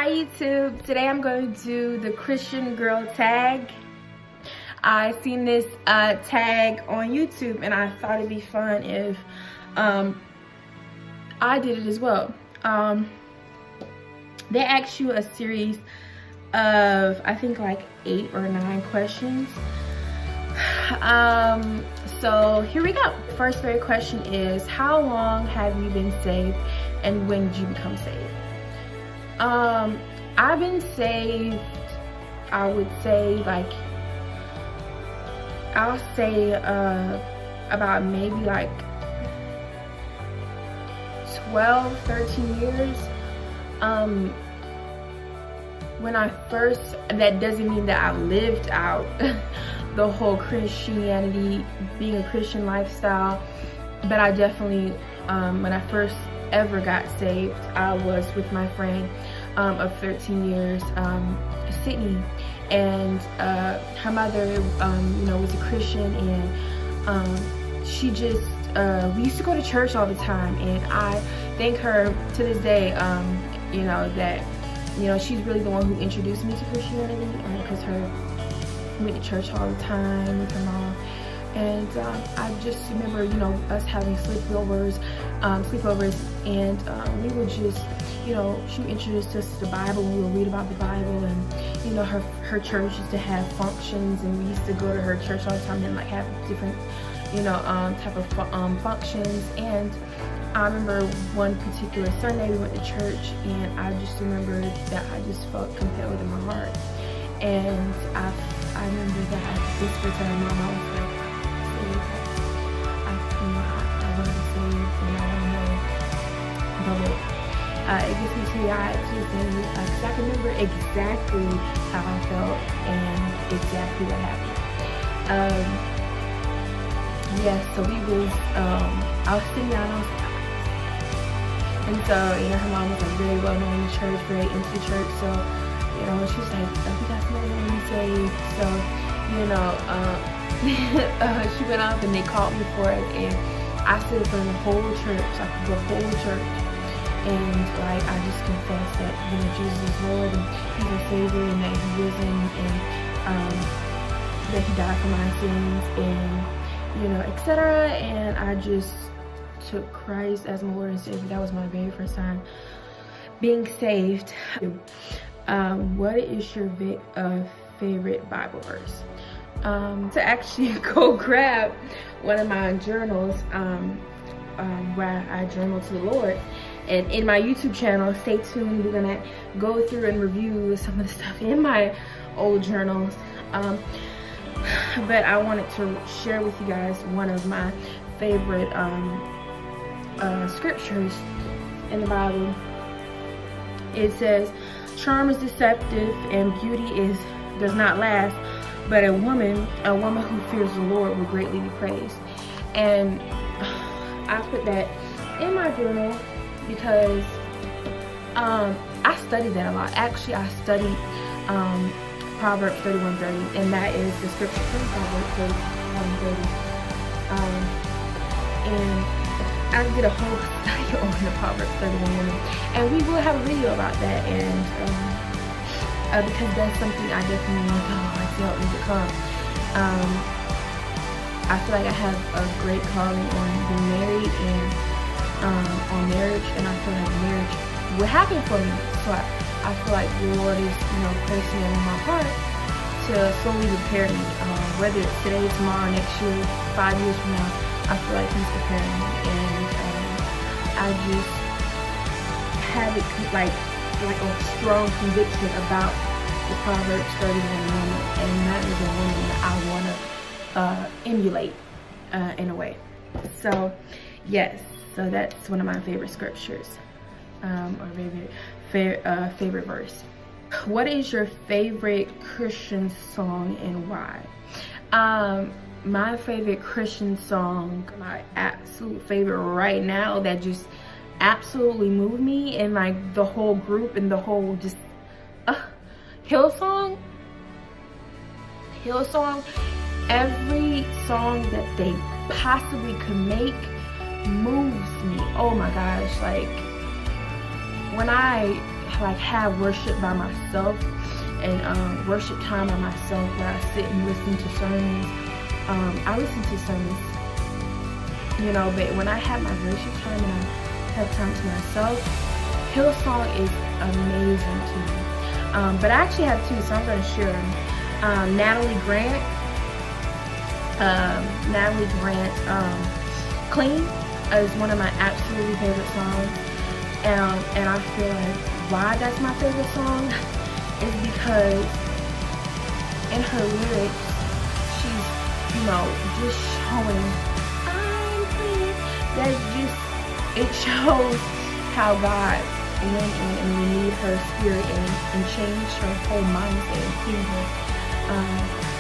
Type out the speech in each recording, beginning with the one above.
Hi YouTube, today I'm going to do the Christian girl tag. I seen this tag on YouTube and I thought it'd be fun if I did it as well. They asked you a series of, I think, like 8 or 9 questions. So here we go. First very question is, how long have you been saved and when did you become saved? I've been saved, I would say, like, I'll say about maybe like 12, 13 years. When I first, that doesn't mean that I lived out the whole Christianity, being a Christian lifestyle, but I definitely, when I first ever got saved, I was with my friend of 13 years, Sydney, and her mother, you know, was a Christian, and she just, we used to go to church all the time, and I thank her to this day, you know, that, you know, she's really the one who introduced me to Christianity, because we went to church all the time with her mom. And I just remember, you know, us having sleepovers, and we would just, you know, she introduced us to the Bible, and we would read about the Bible, and, you know, her church used to have functions, and we used to go to her church all the time and, like, have different, you know, type of functions. And I remember one particular Sunday we went to church, and I just remember that I just felt compelled in my heart. And I remember that I whispered to her mom, I was like, I want to be saved, and I want to know the Lord. It gives me teary-eyed to this day, because I can remember exactly how I felt and exactly what happened. Yeah, so we was, I was sitting down, I was like, and so, you know, her mom was like very well known in the church, very into the church, so, you know, she was like, oh, we got somebody who wants to be saved. So, you know, she went up and they called me for it, and I stood in front of the whole church, like the whole church, and like I just confessed that, you know, Jesus is Lord, and He's our Savior, and that He risen, and that He died for my sins, and, you know, etc. And I just took Christ as my Lord and Savior. That was my very first time being saved. What is your favorite Bible verse? To actually go grab one of my journals, where I journal to the Lord, and in my YouTube channel, stay tuned, we're gonna go through and review some of the stuff in my old journals. But I wanted to share with you guys one of my favorite scriptures in the Bible. It says, charm is deceptive and beauty does not last, but a woman who fears the Lord will greatly be praised. And I put that in my journal because I studied that a lot. Actually, I studied Proverbs 31:30, and that is the scripture from Proverbs 31:30. And I did a whole study on the Proverbs 31 woman, and we will have a video about that, and because that's something I definitely want God to help me become. I feel like I have a great calling on being married and on marriage, and I feel like marriage will happen for me. So I feel like the Lord is, you know, placing it in my heart to slowly prepare me. Whether it's today, tomorrow, next year, 5 years from now, I feel like He's preparing me, and I just have it like a strong conviction about the Proverbs 31 woman, and that is a woman that I want to emulate in a way. So yes, so that's one of my favorite scriptures, or favorite verse. What is your favorite Christian song and why? My favorite Christian song, my absolute favorite right now, that just absolutely moved me, and like the whole group and the whole just Hillsong. Every song that they possibly could make moves me. Oh my gosh, like when I like have worship by myself and worship time by myself, where I sit and listen to sermons. I listen to sermons, you know, but when I have my worship time and I have time to myself, Hillsong is amazing to me. But I actually have two, so I'm going to share them. Natalie Grant, Clean is one of my absolutely favorite songs. And I feel like why that's my favorite song is because in her lyrics, she's, you know, just showing I'm clean. That just, it shows how God went in and renewed her spirit and changed her whole mindset and cleaned her.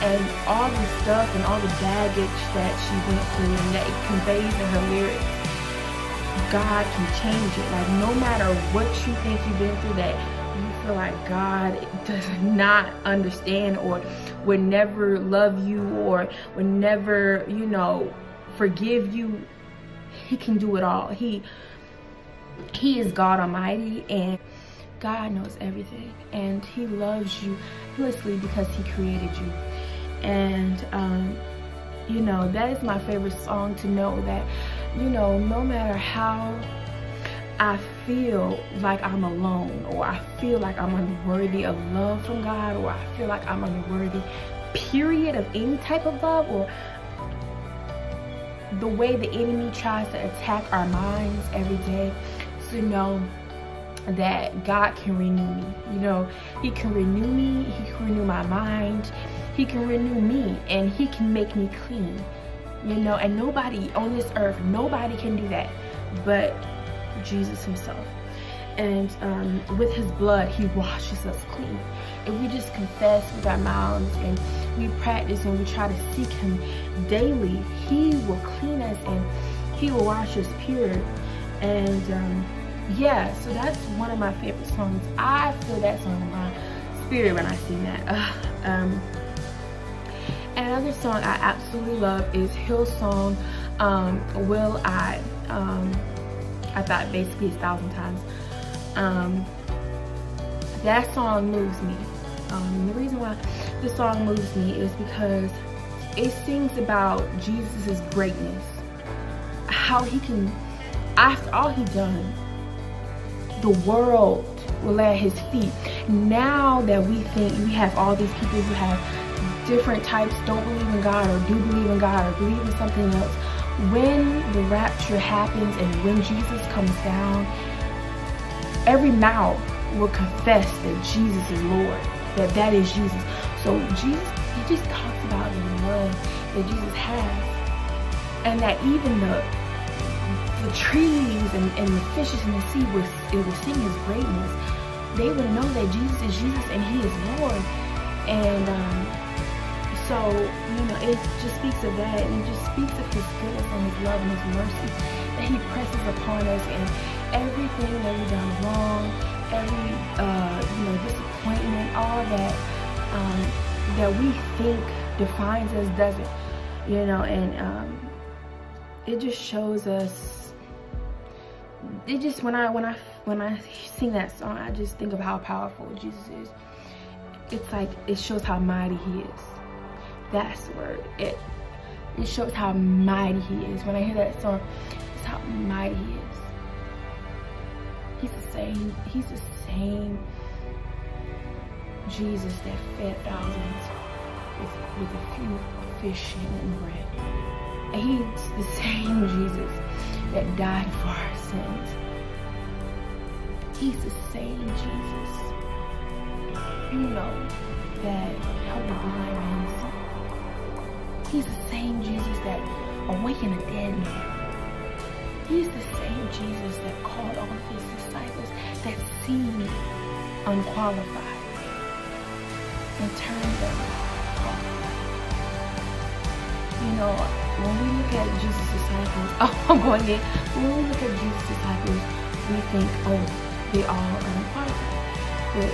And all the stuff and all the baggage that she went through and that it conveys in her lyrics, God can change it. Like, no matter what you think you've been through that you feel like God does not understand or would never love you or would never, you know, forgive you, He can do it all. He is God Almighty, and God knows everything, and He loves you endlessly because He created you. And you know, that is my favorite song, to know that, you know, no matter how I feel like I'm alone, or I feel like I'm unworthy of love from God, or I feel like I'm unworthy, period, of any type of love, or the way the enemy tries to attack our minds every day, to know that God can renew me. You know, He can renew me, He can renew my mind, He can renew me, and He can make me clean. You know, and nobody on this earth, nobody can do that but Jesus Himself. And with His blood, He washes us clean. If we just confess with our mouths and we practice and we try to seek Him daily, He will clean us and He will wash us pure. And yeah, so that's one of my favorite songs. I feel that song in my spirit when I sing that. Another song I absolutely love is Hillsong, Will I. I thought basically 1,000 times. That song moves me. The reason why this song moves me is because it sings about Jesus' greatness. How He can, after all He done, the world will at His feet. Now that we think we have all these people who have different types, don't believe in God or do believe in God or believe in something else, when the rapture happens and when Jesus comes down, every mouth will confess that Jesus is Lord, that is Jesus. So Jesus, He just talks about the love that Jesus has, and that even the trees and the fishes in the sea will sing His greatness. They would know that Jesus is Jesus and He is Lord. And so, you know, it just speaks of that, and it just speaks of His goodness and His love and His mercy that He presses upon us, and everything that we've done wrong, every you know, disappointment, all that that we think defines us doesn't, you know. And it just shows us. It just, when I sing that song, I just think of how powerful Jesus is. It's like, it shows how mighty He is. That's the word. It shows how mighty He is. When I hear that song, it's how mighty He is. He's the same Jesus that fed thousands with a few fish and bread. And He's the same Jesus that died for our sins. He's the same Jesus, you know, that helped the blind man see. He's the same Jesus that awakened a dead man. He's the same Jesus that called all of His disciples that seemed unqualified and turned them qualified. You know, when we look at Jesus' disciples, when we look at Jesus' disciples, we think, oh, they all are unqualified. But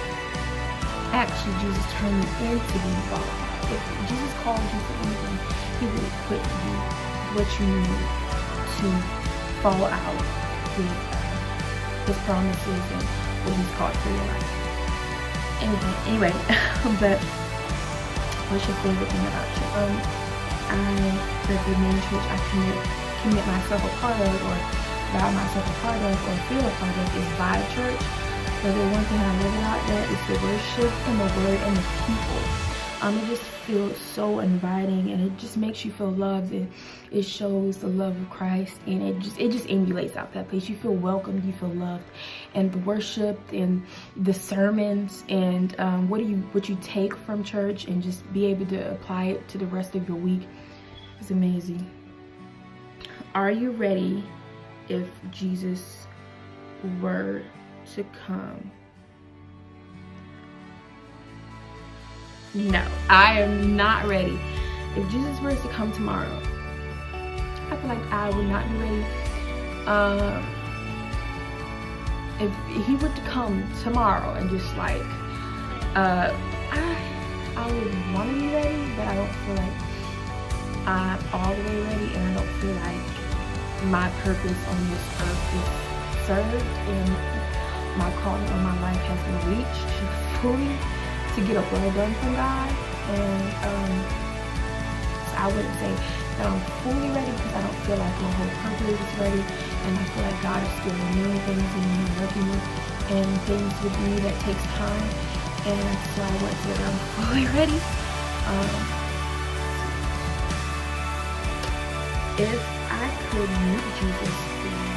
actually, Jesus turned them into being qualified. If Jesus called you for anything, He will equip you what you need to follow out with His promises and what he's called for your life. Anyway, but what's your favorite thing about church? The main church I commit myself a part of, or allow myself a part of, or feel a part of, is Vibe Church. But the one thing I love about that is the worship and the word and the people. It just feels so inviting, and it just makes you feel loved. It shows the love of Christ, and it just emulates out that place. You feel welcomed, you feel loved, and the worship and the sermons and what you take from church and just be able to apply it to the rest of your week is amazing. Are you ready if Jesus were to come? No, I am not ready. If Jesus were to come tomorrow, I feel like I would not be ready. If he were to come tomorrow and just like, I would want to be ready, but I don't feel like I'm all the way ready, and I don't feel like my purpose on this earth is served and my calling on my life has been reached fully to get a well done from God. And so I wouldn't say that I'm fully ready, because I don't feel like my whole purpose is ready, and I feel like God is still renewing things and working with and things with me that takes time, and so I wouldn't say that I'm fully ready. If I could meet Jesus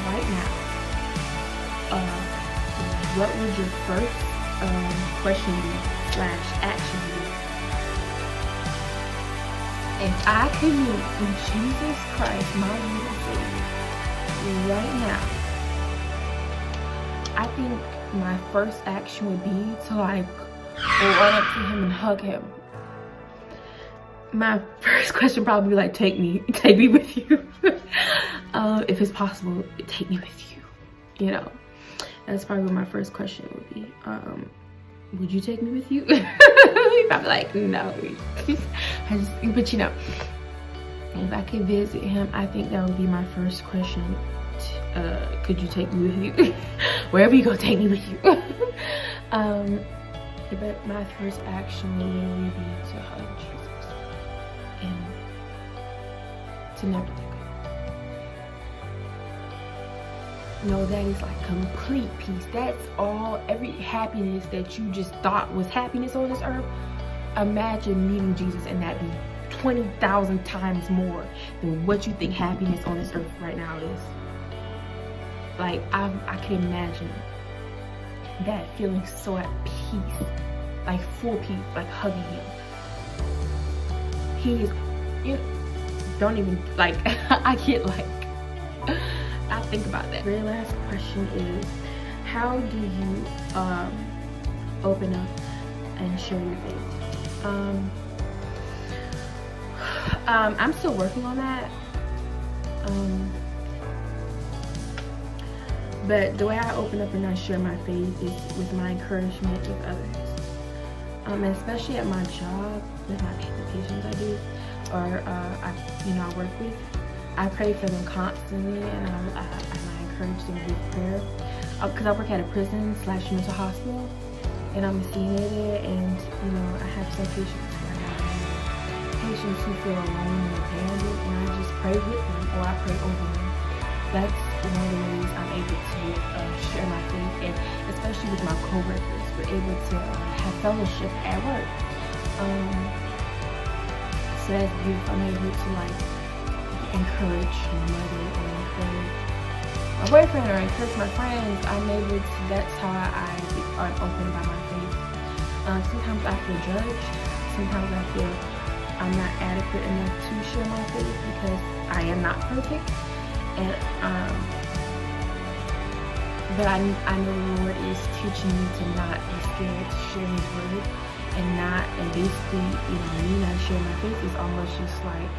right now, what would your first question be / action be? If I could meet Jesus Christ, my Lord and Savior, right now, I think my first action would be to like run up to him and hug him. My first question probably be like, take me with you. If it's possible, take me with you. You know, that's probably what my first question would be. Would you take me with you? I'd be like, no. But you know, if I could visit him, I think that would be my first question. Could you take me with you? Wherever you go, take me with you. But my first action would literally be to hug Jesus and to never let go. No, that is like complete peace. That's all, every happiness that you just thought was happiness on this earth. Imagine meeting Jesus and that be 20,000 times more than what you think happiness on this earth right now is. Like, I can imagine that feeling so at peace, like full peace, like hugging him. He is, you know, don't even, like, I get like, I think about that. Very last question is, how do you open up and share your faith? I'm still working on that. But the way I open up and I share my faith is with my encouragement with others. And especially at my job, with the patients I do, or I work with. I pray for them constantly, and I encourage them with prayer. Because I work at a prison / mental hospital, and I'm a senior there, and I have some patients patients who feel alone and abandoned, and I just pray with them, or I pray over them. That's one of the ways I'm able to share my faith, and especially with my coworkers, we're able to have fellowship at work. So that's beautiful. I'm able to encourage my mother or encourage my boyfriend or encourage my friends. I'm able to, that's how I'm open about my faith. Sometimes I feel judged. Sometimes I feel I'm not adequate enough to share my faith because I am not perfect. And but I know the Lord is teaching me to not be scared to share His word, and basically, me not sharing my faith is almost just like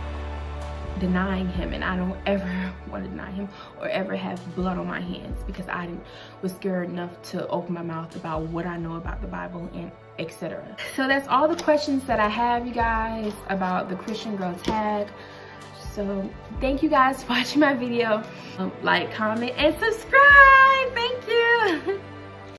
denying Him, and I don't ever want to deny Him or ever have blood on my hands because I was scared enough to open my mouth about what I know about the Bible and etc. So that's all the questions that I have, you guys, about the Christian Girl tag. So thank you guys for watching my video. Like, comment, and subscribe. Thank you.